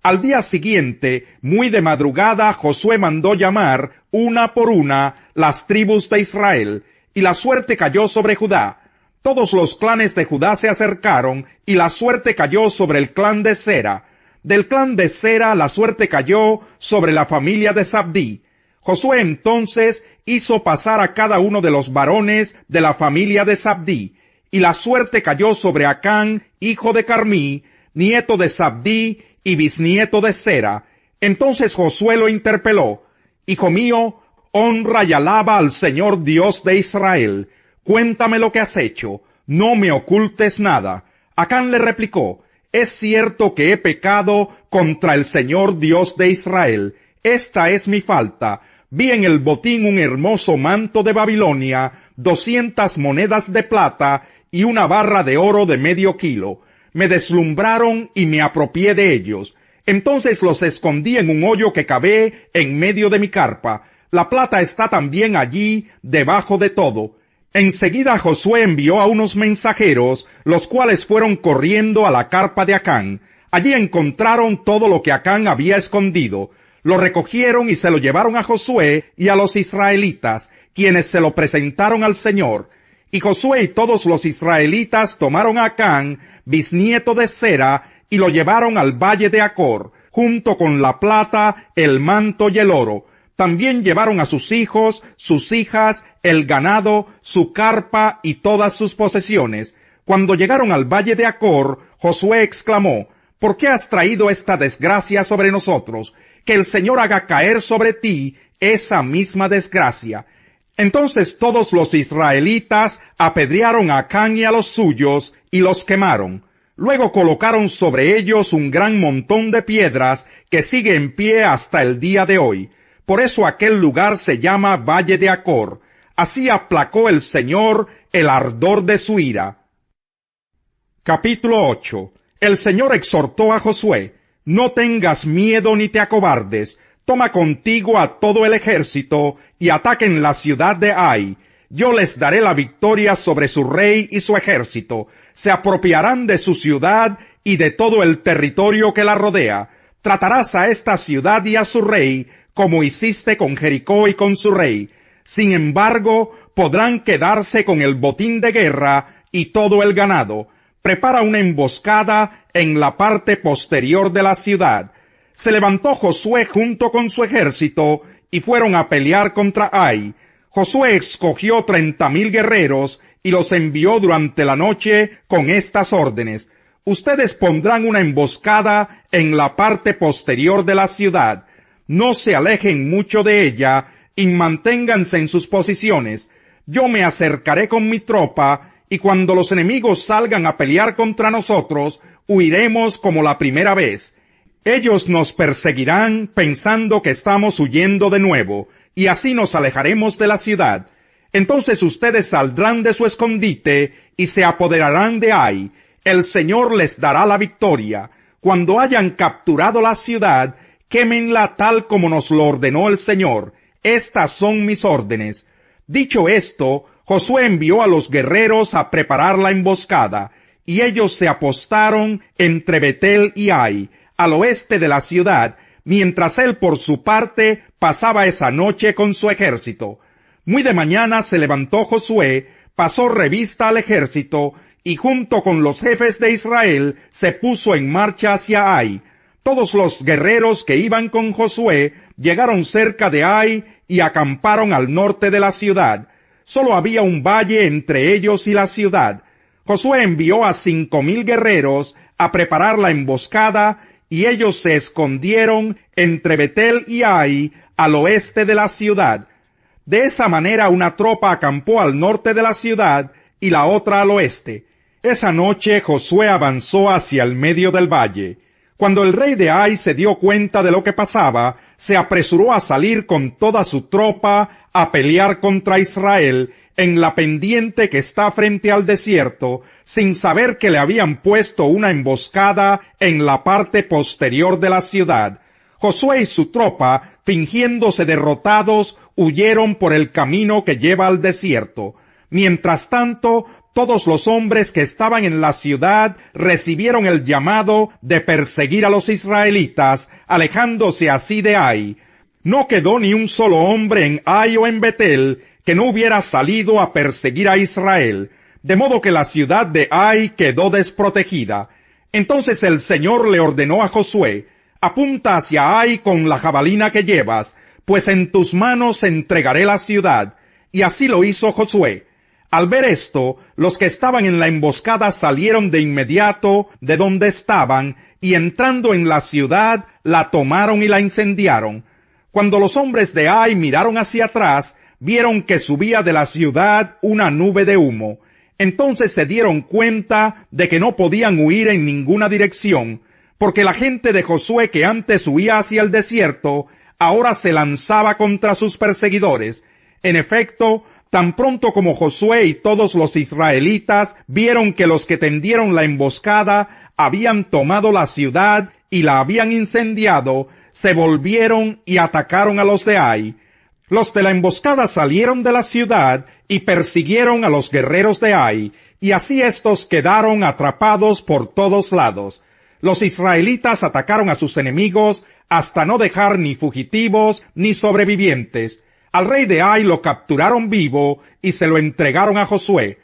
Al día siguiente, muy de madrugada, Josué mandó llamar, una por una, las tribus de Israel, y la suerte cayó sobre Judá. Todos los clanes de Judá se acercaron, y la suerte cayó sobre el clan de Sera. Del clan de Sera la suerte cayó sobre la familia de Zabdí. Josué entonces hizo pasar a cada uno de los varones de la familia de Zabdí, y la suerte cayó sobre Acán, hijo de Carmí, nieto de Zabdí y bisnieto de Sera. Entonces Josué lo interpeló: Hijo mío, honra y alaba al Señor Dios de Israel. Cuéntame lo que has hecho, no me ocultes nada. Acán le replicó: Es cierto que he pecado contra el Señor Dios de Israel. Esta es mi falta. Vi en el botín un hermoso manto de Babilonia, 200 monedas de plata y una barra de oro de medio kilo. Me deslumbraron y me apropié de ellos. Entonces los escondí en un hoyo que cavé en medio de mi carpa. La plata está también allí, debajo de todo. Enseguida Josué envió a unos mensajeros, los cuales fueron corriendo a la carpa de Acán. Allí encontraron todo lo que Acán había escondido. Lo recogieron y se lo llevaron a Josué y a los israelitas, quienes se lo presentaron al Señor. Y Josué y todos los israelitas tomaron a Acán, bisnieto de Sera, y lo llevaron al valle de Acor, junto con la plata, el manto y el oro. También llevaron a sus hijos, sus hijas, el ganado, su carpa y todas sus posesiones. Cuando llegaron al valle de Acor, Josué exclamó: ¿Por qué has traído esta desgracia sobre nosotros? Que el Señor haga caer sobre ti esa misma desgracia. Entonces todos los israelitas apedrearon a Acán y a los suyos y los quemaron. Luego colocaron sobre ellos un gran montón de piedras que sigue en pie hasta el día de hoy. Por eso aquel lugar se llama Valle de Acor. Así aplacó el Señor el ardor de su ira. Capítulo 8. El Señor exhortó a Josué: No tengas miedo ni te acobardes. Toma contigo a todo el ejército y ataquen la ciudad de Ai. Yo les daré la victoria sobre su rey y su ejército. Se apropiarán de su ciudad y de todo el territorio que la rodea. Tratarás a esta ciudad y a su rey como hiciste con Jericó y con su rey. Sin embargo, podrán quedarse con el botín de guerra y todo el ganado. Prepara una emboscada en la parte posterior de la ciudad. Se levantó Josué junto con su ejército y fueron a pelear contra Ai. Josué escogió 30,000 guerreros y los envió durante la noche con estas órdenes: Ustedes pondrán una emboscada en la parte posterior de la ciudad. No se alejen mucho de ella y manténganse en sus posiciones. Yo me acercaré con mi tropa, y cuando los enemigos salgan a pelear contra nosotros, huiremos como la primera vez. Ellos nos perseguirán pensando que estamos huyendo de nuevo, y así nos alejaremos de la ciudad. Entonces ustedes saldrán de su escondite y se apoderarán de Ai. El Señor les dará la victoria. Cuando hayan capturado la ciudad, quémenla tal como nos lo ordenó el Señor. Estas son mis órdenes. Dicho esto, Josué envió a los guerreros a preparar la emboscada, y ellos se apostaron entre Betel y Ai, al oeste de la ciudad, mientras él por su parte pasaba esa noche con su ejército. Muy de mañana se levantó Josué, pasó revista al ejército, y junto con los jefes de Israel se puso en marcha hacia Ai. Todos los guerreros que iban con Josué llegaron cerca de Ai y acamparon al norte de la ciudad. Solo había un valle entre ellos y la ciudad. Josué envió a 5,000 guerreros a preparar la emboscada, y ellos se escondieron entre Betel y Ai, al oeste de la ciudad. De esa manera una tropa acampó al norte de la ciudad y la otra al oeste. Esa noche Josué avanzó hacia el medio del valle. Cuando el rey de Ai se dio cuenta de lo que pasaba, se apresuró a salir con toda su tropa a pelear contra Israel en la pendiente que está frente al desierto, sin saber que le habían puesto una emboscada en la parte posterior de la ciudad. Josué y su tropa, fingiéndose derrotados, huyeron por el camino que lleva al desierto. Mientras tanto, todos los hombres que estaban en la ciudad recibieron el llamado de perseguir a los israelitas, alejándose así de Ai. No quedó ni un solo hombre en Ai o en Betel que no hubiera salido a perseguir a Israel, de modo que la ciudad de Ai quedó desprotegida. Entonces el Señor le ordenó a Josué: apunta hacia Ai con la jabalina que llevas, pues en tus manos entregaré la ciudad. Y así lo hizo Josué. Al ver esto, los que estaban en la emboscada salieron de inmediato de donde estaban, y entrando en la ciudad, la tomaron y la incendiaron. Cuando los hombres de Ai miraron hacia atrás, vieron que subía de la ciudad una nube de humo. Entonces se dieron cuenta de que no podían huir en ninguna dirección, porque la gente de Josué, que antes huía hacia el desierto, ahora se lanzaba contra sus perseguidores. En efecto, tan pronto como Josué y todos los israelitas vieron que los que tendieron la emboscada habían tomado la ciudad y la habían incendiado, se volvieron y atacaron a los de Ai. Los de la emboscada salieron de la ciudad y persiguieron a los guerreros de Ai, y así estos quedaron atrapados por todos lados. Los israelitas atacaron a sus enemigos hasta no dejar ni fugitivos ni sobrevivientes. Al rey de Ai lo capturaron vivo y se lo entregaron a Josué.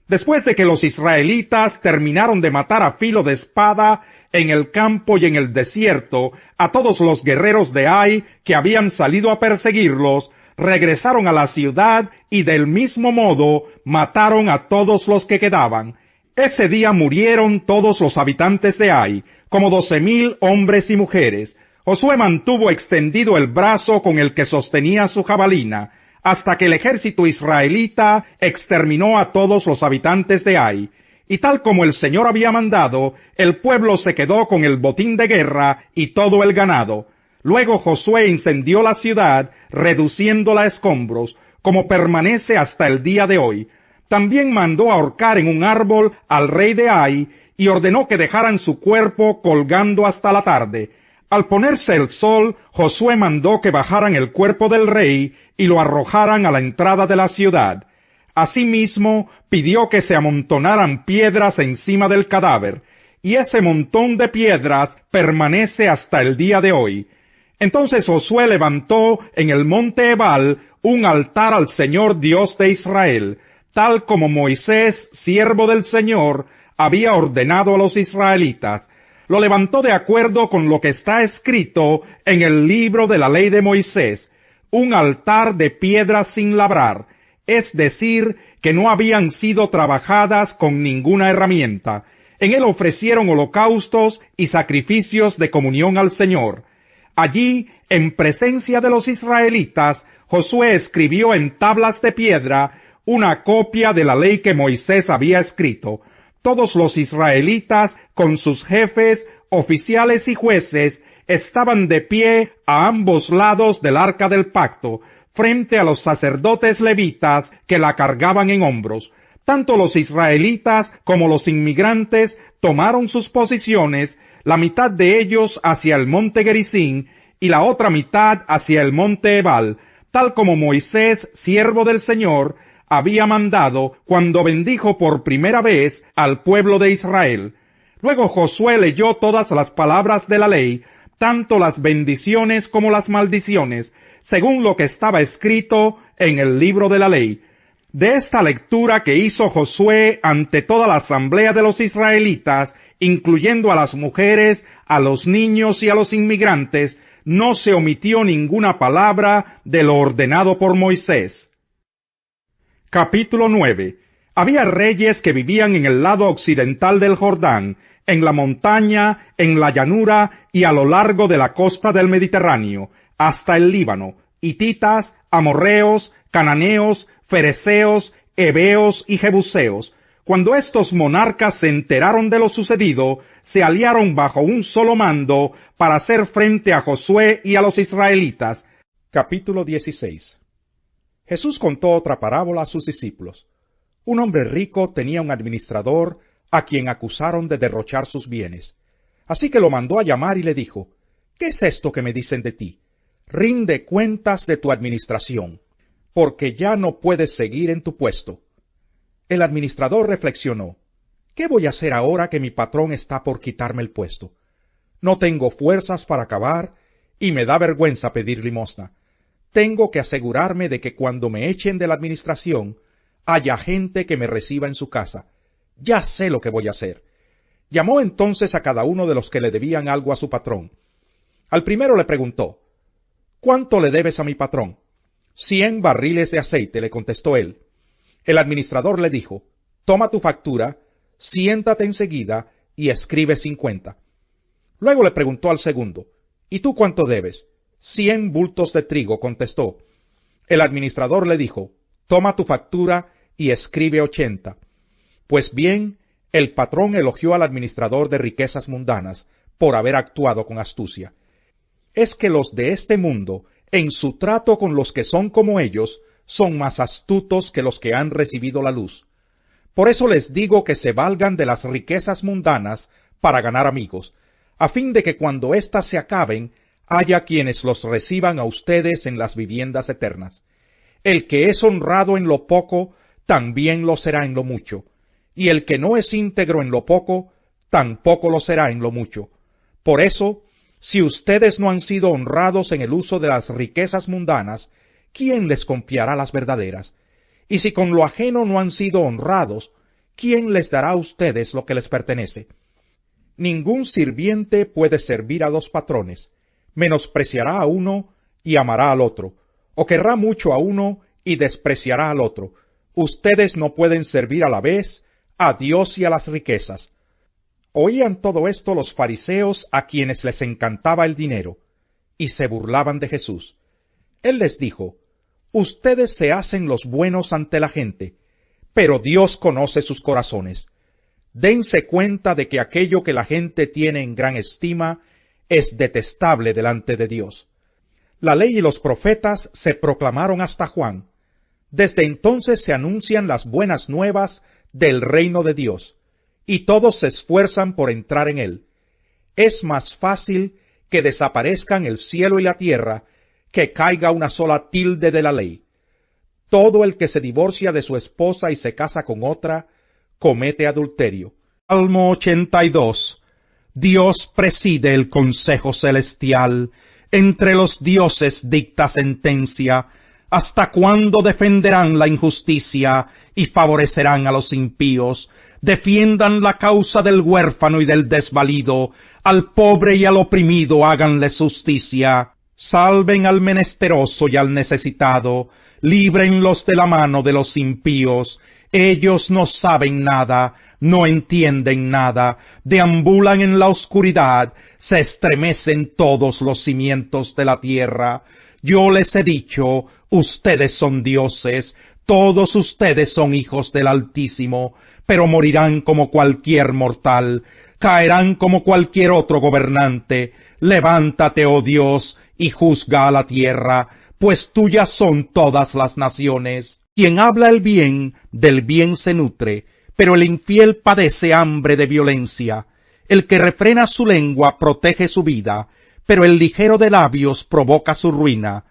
Después de que los israelitas terminaron de matar a filo de espada en el campo y en el desierto a todos los guerreros de Ai que habían salido a perseguirlos, regresaron a la ciudad y del mismo modo mataron a todos los que quedaban. Ese día murieron todos los habitantes de Ai, como 12,000 hombres y mujeres. Josué mantuvo extendido el brazo con el que sostenía su jabalina, hasta que el ejército israelita exterminó a todos los habitantes de Ai. Y tal como el Señor había mandado, el pueblo se quedó con el botín de guerra y todo el ganado. Luego Josué incendió la ciudad, reduciéndola a escombros, como permanece hasta el día de hoy. También mandó ahorcar en un árbol al rey de Ai y ordenó que dejaran su cuerpo colgando hasta la tarde. Al ponerse el sol, Josué mandó que bajaran el cuerpo del rey y lo arrojaran a la entrada de la ciudad. Asimismo, pidió que se amontonaran piedras encima del cadáver, y ese montón de piedras permanece hasta el día de hoy. Entonces Josué levantó en el monte Ebal un altar al Señor Dios de Israel, tal como Moisés, siervo del Señor, había ordenado a los israelitas. Lo levantó de acuerdo con lo que está escrito en el libro de la ley de Moisés, un altar de piedras sin labrar, es decir, que no habían sido trabajadas con ninguna herramienta. En él ofrecieron holocaustos y sacrificios de comunión al Señor. Allí, en presencia de los israelitas, Josué escribió en tablas de piedra una copia de la ley que Moisés había escrito. Todos los israelitas, con sus jefes, oficiales y jueces, estaban de pie a ambos lados del arca del pacto, frente a los sacerdotes levitas que la cargaban en hombros. Tanto los israelitas como los inmigrantes tomaron sus posiciones, la mitad de ellos hacia el monte Gerizim y la otra mitad hacia el monte Ebal, tal como Moisés, siervo del Señor, había mandado cuando bendijo por primera vez al pueblo de Israel. Luego Josué leyó todas las palabras de la ley, tanto las bendiciones como las maldiciones, según lo que estaba escrito en el libro de la ley. De esta lectura que hizo Josué ante toda la asamblea de los israelitas, incluyendo a las mujeres, a los niños y a los inmigrantes, no se omitió ninguna palabra de lo ordenado por Moisés. Capítulo 9. Había reyes que vivían en el lado occidental del Jordán, en la montaña, en la llanura y a lo largo de la costa del Mediterráneo, hasta el Líbano, hititas, amorreos, cananeos, fereceos, heveos y jebuseos. Cuando estos monarcas se enteraron de lo sucedido, se aliaron bajo un solo mando para hacer frente a Josué y a los israelitas. Capítulo 16. Jesús contó otra parábola a sus discípulos. Un hombre rico tenía un administrador a quien acusaron de derrochar sus bienes. Así que lo mandó a llamar y le dijo: ¿Qué es esto que me dicen de ti? Rinde cuentas de tu administración, porque ya no puedes seguir en tu puesto. El administrador reflexionó. ¿Qué voy a hacer ahora que mi patrón está por quitarme el puesto? No tengo fuerzas para acabar y me da vergüenza pedir limosna. Tengo que asegurarme de que cuando me echen de la administración haya gente que me reciba en su casa. Ya sé lo que voy a hacer. Llamó entonces a cada uno de los que le debían algo a su patrón. Al primero le preguntó, ¿cuánto le debes a mi patrón? 100 barriles de aceite, le contestó él. El administrador le dijo, toma tu factura, siéntate enseguida y escribe 50. Luego le preguntó al segundo, ¿y tú cuánto debes? 100 bultos de trigo, contestó. El administrador le dijo, toma tu factura y escribe 80. Pues bien, el patrón elogió al administrador de riquezas mundanas por haber actuado con astucia. Es que los de este mundo, en su trato con los que son como ellos, son más astutos que los que han recibido la luz. Por eso les digo que se valgan de las riquezas mundanas para ganar amigos, a fin de que cuando éstas se acaben, haya quienes los reciban a ustedes en las viviendas eternas. El que es honrado en lo poco, también lo será en lo mucho, y el que no es íntegro en lo poco, tampoco lo será en lo mucho. Por eso, si ustedes no han sido honrados en el uso de las riquezas mundanas, ¿quién les confiará las verdaderas? Y si con lo ajeno no han sido honrados, ¿quién les dará a ustedes lo que les pertenece? Ningún sirviente puede servir a dos patrones. Menospreciará a uno y amará al otro, o querrá mucho a uno y despreciará al otro. Ustedes no pueden servir a la vez a Dios y a las riquezas. Oían todo esto los fariseos, a quienes les encantaba el dinero, y se burlaban de Jesús. Él les dijo, ustedes se hacen los buenos ante la gente, pero Dios conoce sus corazones. Dense cuenta de que aquello que la gente tiene en gran estima es detestable delante de Dios. La ley y los profetas se proclamaron hasta Juan. Desde entonces se anuncian las buenas nuevas del reino de Dios, y todos se esfuerzan por entrar en él. Es más fácil que desaparezcan el cielo y la tierra que caiga una sola tilde de la ley. Todo el que se divorcia de su esposa y se casa con otra, comete adulterio. Salmo 82. Dios preside el consejo celestial, entre los dioses dicta sentencia. ¿Hasta cuándo defenderán la injusticia y favorecerán a los impíos? Defiendan la causa del huérfano y del desvalido, al pobre y al oprimido háganle justicia. Salven al menesteroso y al necesitado, líbrenlos de la mano de los impíos. Ellos no saben nada, no entienden nada, deambulan en la oscuridad, se estremecen todos los cimientos de la tierra. Yo les he dicho, ustedes son dioses, todos ustedes son hijos del Altísimo, pero morirán como cualquier mortal, caerán como cualquier otro gobernante. Levántate, oh Dios, y juzga a la tierra, pues tuyas son todas las naciones. Quien habla el bien, del bien se nutre, pero el infiel padece hambre de violencia. El que refrena su lengua protege su vida, pero el ligero de labios provoca su ruina.